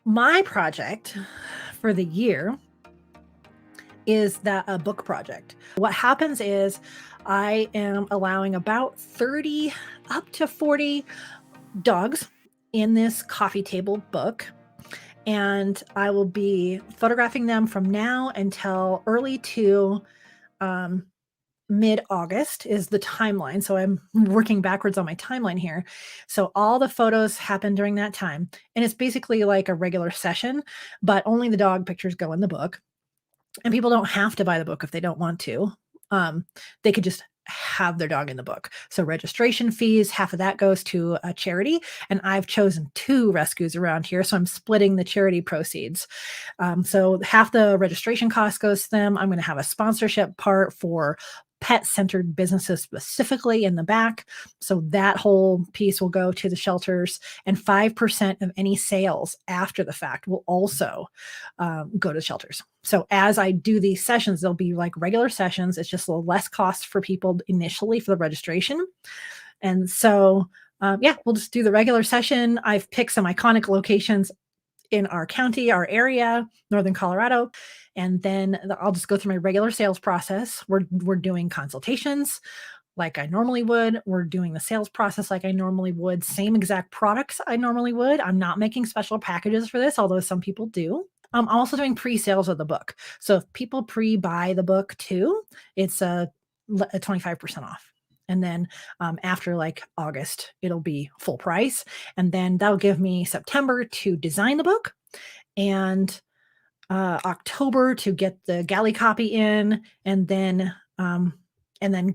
my project for the year is that a book project. What happens is I am allowing about 30 up to 40 dogs in this coffee table book, and I will be photographing them from now until early to um, mid-August is the timeline. So I'm working backwards on my timeline here. So all the photos happen during that time. And it's basically like a regular session, but only the dog pictures go in the book. And people don't have to buy the book if they don't want to. They could just have their dog in the book. So registration fees, half of that goes to a charity. And I've chosen 2 rescues around here. So I'm splitting the charity proceeds. So half the registration cost goes to them. I'm going to have a sponsorship part for pet-centered businesses specifically in the back. So that whole piece will go to the shelters, and 5% of any sales after the fact will also go to shelters. So as I do these sessions, they'll be like regular sessions. It's just a little less cost for people initially for the registration. And so, yeah, we'll just do the regular session. I've picked some iconic locations in our county, our area, Northern Colorado. And then I'll just go through my regular sales process. We're doing consultations like I normally would. We're doing the sales process like I normally would, same exact products I normally would. I'm not making special packages for this, although some people do. I'm also doing pre-sales of the book. So if people pre-buy the book too, it's a 25% off. And then after like August, it'll be full price. And then that'll give me September to design the book, and October to get the galley copy in, and then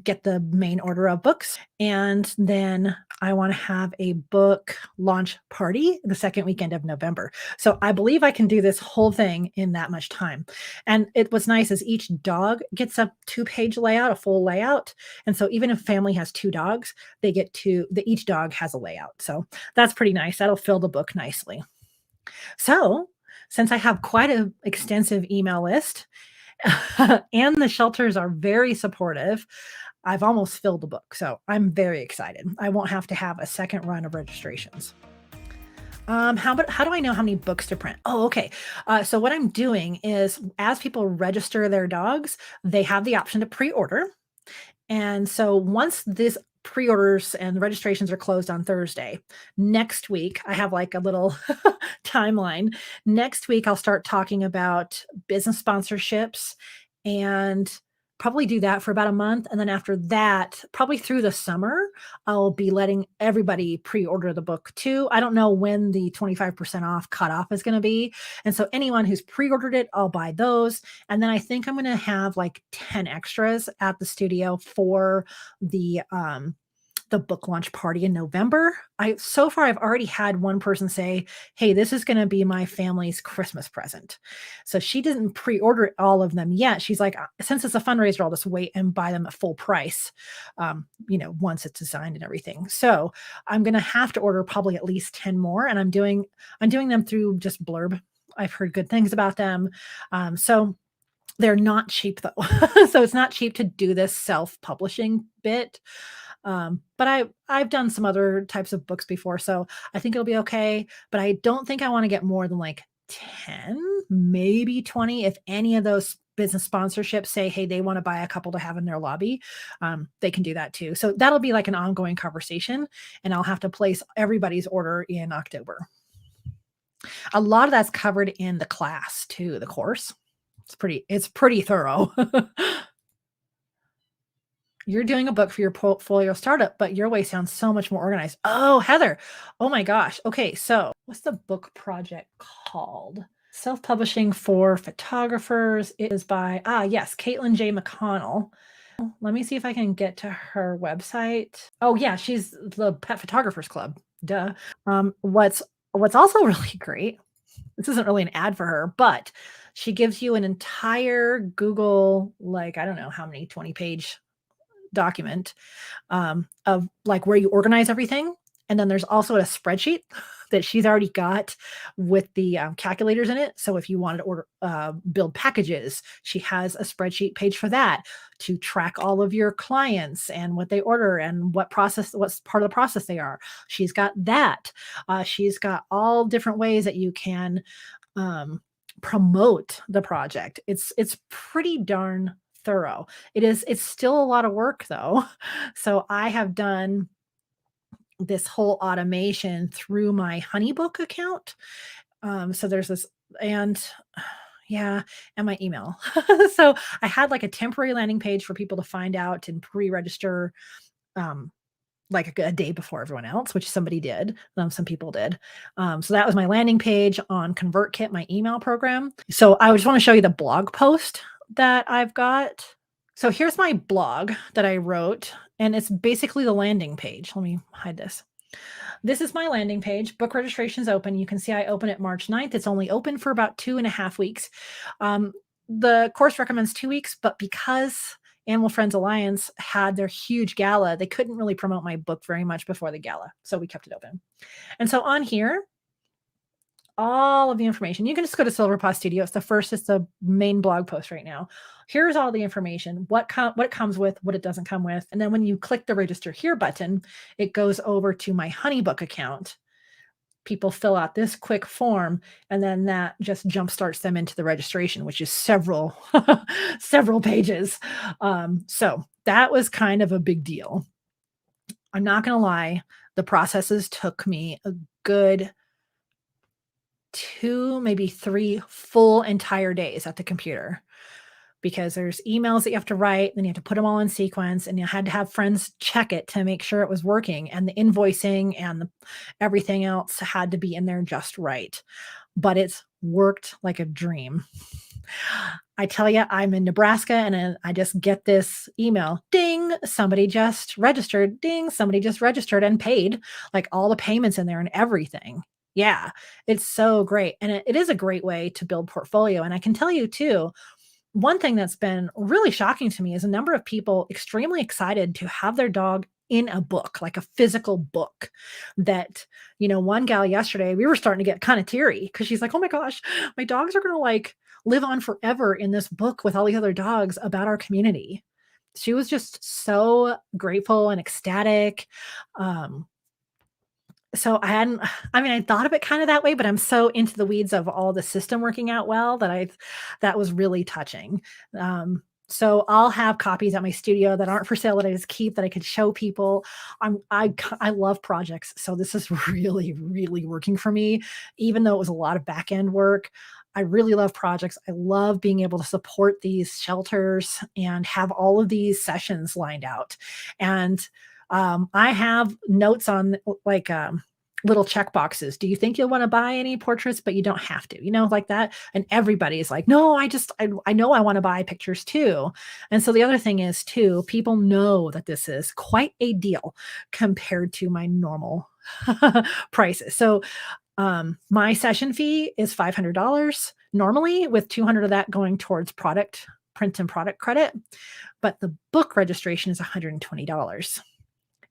get the main order of books. And then I want to have a book launch party the second weekend of November. So I believe I can do this whole thing in that much time. And what's nice is each dog gets a 2-page layout, a full layout. And so even if a family has 2 dogs, each dog has a layout. So that's pretty nice. That'll fill the book nicely. So since I have quite an extensive email list, and the shelters are very supportive, I've almost filled the book. So I'm very excited. I won't have to have a second run of registrations. How do I know how many books to print? Oh, okay. So what I'm doing is as people register their dogs, they have the option to pre-order. And so once this pre-orders and registrations are closed on Thursday, next week, I have like a little timeline. Next week, I'll start talking about business sponsorships and probably do that for about a month. And then after that, probably through the summer, I'll be letting everybody pre-order the book too. I don't know when the 25% off cutoff is going to be. And so anyone who's pre-ordered it, I'll buy those. And then I think I'm going to have like 10 extras at the studio for the book launch party in November. So far I've already had one person say, "Hey, this is going to be my family's Christmas present." So she didn't pre-order all of them yet. She's like, "Since it's a fundraiser, I'll just wait and buy them at full price, once it's designed and everything." So I'm going to have to order probably at least 10 more, and I'm doing them through just Blurb. I've heard good things about them. So they're not cheap though. So it's not cheap to do this self-publishing bit. But I've done some other types of books before, so I think it'll be okay. But I don't think I want to get more than like 10, maybe 20. If any of those business sponsorships say, hey, they want to buy a couple to have in their lobby, they can do that too. So that'll be like an ongoing conversation, and I'll have to place everybody's order in October. A lot of that's covered in the class too, the course. It's pretty thorough. You're doing a book for your portfolio startup, but your way sounds so much more organized. Oh, Heather. Oh my gosh. Okay. So what's the book project called? Self-publishing for photographers. It is by, yes, Caitlin J. McConnell. Let me see if I can get to her website. Oh yeah, she's the Pet Photographers Club. Duh. What's also really great, this isn't really an ad for her, but she gives you an entire Google, like, I don't know how many 20-page document of like where you organize everything. And then there's also a spreadsheet that she's already got with the calculators in it. So if you wanted to build packages, she has a spreadsheet page for that to track all of your clients and what they order and what's part of the process they are. She's got that. She's got all different ways that you can um, promote the project. It's pretty darn thorough. It's still a lot of work though. So I have done this whole automation through my HoneyBook account. So there's this, and yeah, and my email. So I had like a temporary landing page for people to find out and pre-register um, like a day before everyone else, which somebody did. Some people did. So that was my landing page on ConvertKit, my email program. So I just want to show you the blog post that I've got. So here's my blog that I wrote, and it's basically the landing page. Let me hide this. This is my landing page. Book registration is open. You can see I open it March 9th. It's only open for about 2.5 weeks. The course recommends 2 weeks, but because Animal Friends Alliance had their huge gala, they couldn't really promote my book very much before the gala. So we kept it open. And so on here, all of the information, you can just go to Silver Paw Studio. It's the main blog post right now. Here's all the information, what it comes with, what it doesn't come with. And then when you click the register here button, it goes over to my HoneyBook account. People fill out this quick form, and then that just jumpstarts them into the registration, which is several pages. So that was kind of a big deal. I'm not going to lie. The processes took me a good 2, maybe 3 full entire days at the computer, because there's emails that you have to write, then you have to put them all in sequence, and you had to have friends check it to make sure it was working, and the invoicing and everything else had to be in there just right. But it's worked like a dream. I tell you, I'm in Nebraska, and I just get this email, ding, somebody just registered, ding, somebody just registered and paid, like all the payments in there and everything. Yeah, it's so great. And it is a great way to build portfolio. And I can tell you too, one thing that's been really shocking to me is a number of people extremely excited to have their dog in a book, like a physical book. That, one gal yesterday, we were starting to get kind of teary because she's like, oh my gosh, my dogs are going to like live on forever in this book with all the other dogs about our community. She was just so grateful and ecstatic. So I thought of it kind of that way, but I'm so into the weeds of all the system working out well that was really touching. So I'll have copies at my studio that aren't for sale that I just keep that I could show people. I love projects. So this is really, really working for me, even though it was a lot of back end work. I really love projects. I love being able to support these shelters and have all of these sessions lined out. And I have notes on like little check boxes. Do you think you'll want to buy any portraits, but you don't have to, like that. And everybody's like, no, I know I want to buy pictures too. And so the other thing is too, people know that this is quite a deal compared to my normal prices. So my session fee is $500 normally, with $200 of that going towards print and product credit. But the book registration is $120.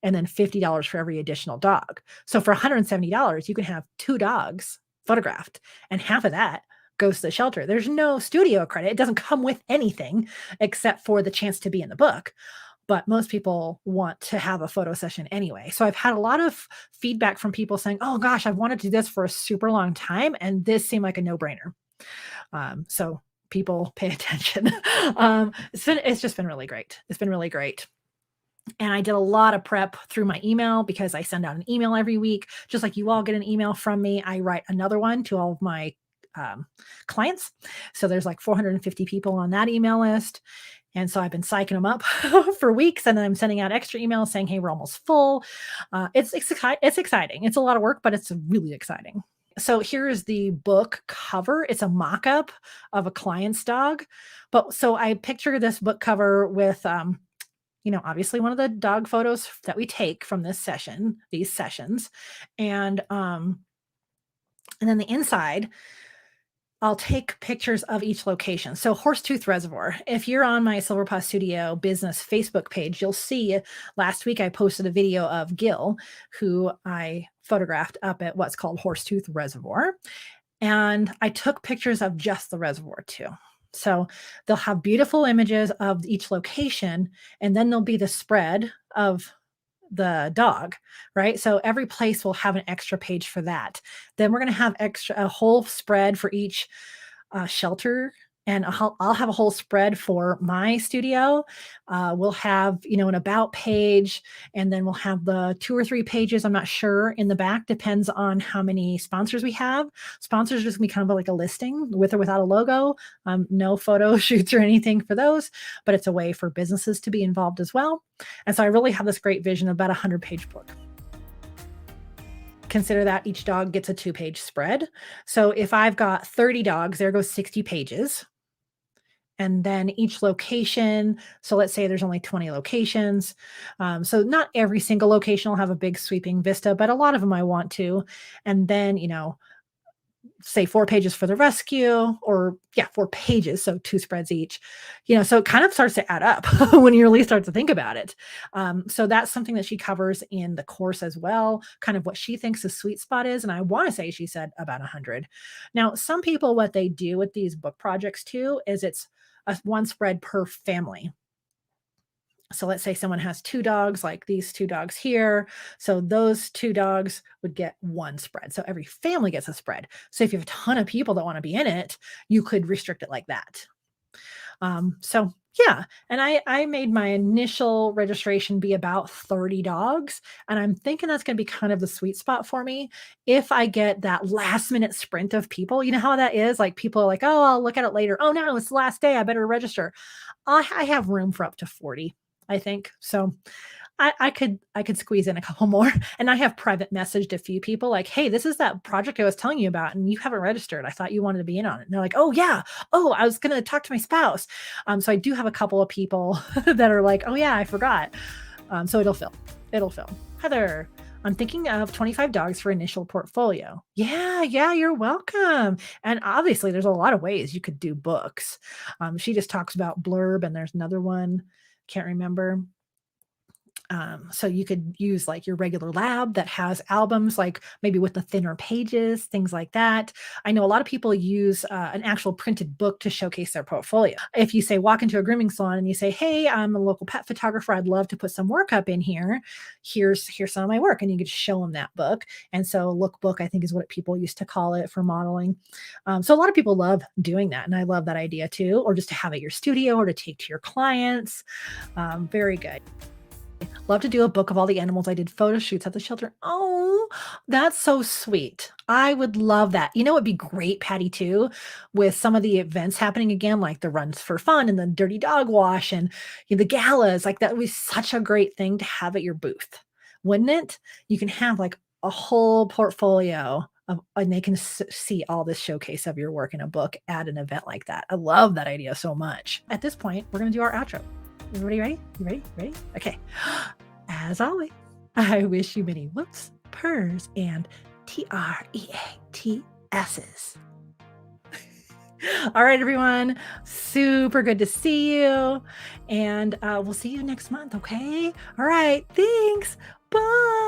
And then $50 for every additional dog. So for $170, you can have 2 dogs photographed, and half of that goes to the shelter. There's no studio credit. It doesn't come with anything except for the chance to be in the book. But most people want to have a photo session anyway. So I've had a lot of feedback from people saying, oh gosh, I've wanted to do this for a super long time, and this seemed like a no-brainer. So people pay attention. It's just been really great. It's been really great. And I did a lot of prep through my email, because I send out an email every week. Just like you all get an email from me, I write another one to all of my clients. So there's like 450 people on that email list. And so I've been psyching them up for weeks. And then I'm sending out extra emails saying, hey, we're almost full. It's exciting. It's a lot of work, but it's really exciting. So here's the book cover. It's a mock-up of a client's dog. But so I picture this book cover with obviously one of the dog photos that we take from these sessions. And then the inside, I'll take pictures of each location. So Horsetooth Reservoir, if you're on my Silver Paw Studio business Facebook page, you'll see last week I posted a video of Gil, who I photographed up at what's called Horsetooth Reservoir. And I took pictures of just the reservoir too. So they'll have beautiful images of each location, and then there'll be the spread of the dog, right? So every place will have an extra page for that. Then we're going to have a whole spread for each shelter, and I'll have a whole spread for my studio. We'll have, an about page, and then we'll have the 2 or 3 pages, I'm not sure, in the back, depends on how many sponsors we have. Sponsors are just gonna be kind of like a listing with or without a logo. No photo shoots or anything for those, but it's a way for businesses to be involved as well. And so I really have this great vision of about a 100-page book. Consider that each dog gets a 2-page spread. So if I've got 30 dogs, there goes 60 pages. And then each location, so let's say there's only 20 locations. So not every single location will have a big sweeping vista, but a lot of them I want to. And then, say 4 pages for the rescue, or 4 pages, so 2 spreads each. So it kind of starts to add up when you really start to think about it. So that's something that she covers in the course as well, kind of what she thinks the sweet spot is. And I want to say she said about 100. Now, some people, what they do with these book projects too is it's one spread per family. So let's say someone has 2 dogs, like these 2 dogs here. So those 2 dogs would get 1 spread. So every family gets a spread. So if you have a ton of people that want to be in it, you could restrict it like that. So yeah, and I made my initial registration be about 30 dogs, and I'm thinking that's going to be kind of the sweet spot for me. If I get that last minute sprint of people, you know how that is? Like people are like, oh, I'll look at it later. Oh no, it's the last day. I better register. I have room for up to 40, I think. So I could squeeze in a couple more. And I have private messaged a few people like, hey, this is that project I was telling you about, and you haven't registered. I thought you wanted to be in on it. And they're like, oh yeah. Oh, I was gonna talk to my spouse. So I do have a couple of people that are like, oh yeah, I forgot. So it'll fill. It'll fill. Heather, I'm thinking of 25 dogs for initial portfolio. Yeah, you're welcome. And obviously, there's a lot of ways you could do books. She just talks about blurb, and there's another one, can't remember. So you could use like your regular lab that has albums, like maybe with the thinner pages, things like that. I know a lot of people use an actual printed book to showcase their portfolio. If you say walk into a grooming salon and you say, hey, I'm a local pet photographer, I'd love to put some work up in here. Here's some of my work. And you could show them that book. And so lookbook, I think, is what people used to call it for modeling. So a lot of people love doing that. And I love that idea too, or just to have at your studio or to take to your clients. Very good. Love to do a book of all the animals I did photo shoots at the shelter. Oh, that's so sweet. I would love that. It'd be great, Patty, too, with some of the events happening again, like the runs for fun and the dirty dog wash and the galas. Like that would be such a great thing to have at your booth, wouldn't it? You can have like a whole portfolio and they can see all this showcase of your work in a book at an event like that. I love that idea so much. At this point, we're going to do our outro. Everybody ready? You ready? Ready? Okay. As always, I wish you many whoops, purrs, and TREATSs. All right, everyone. Super good to see you. And we'll see you next month, okay? All right. Thanks. Bye.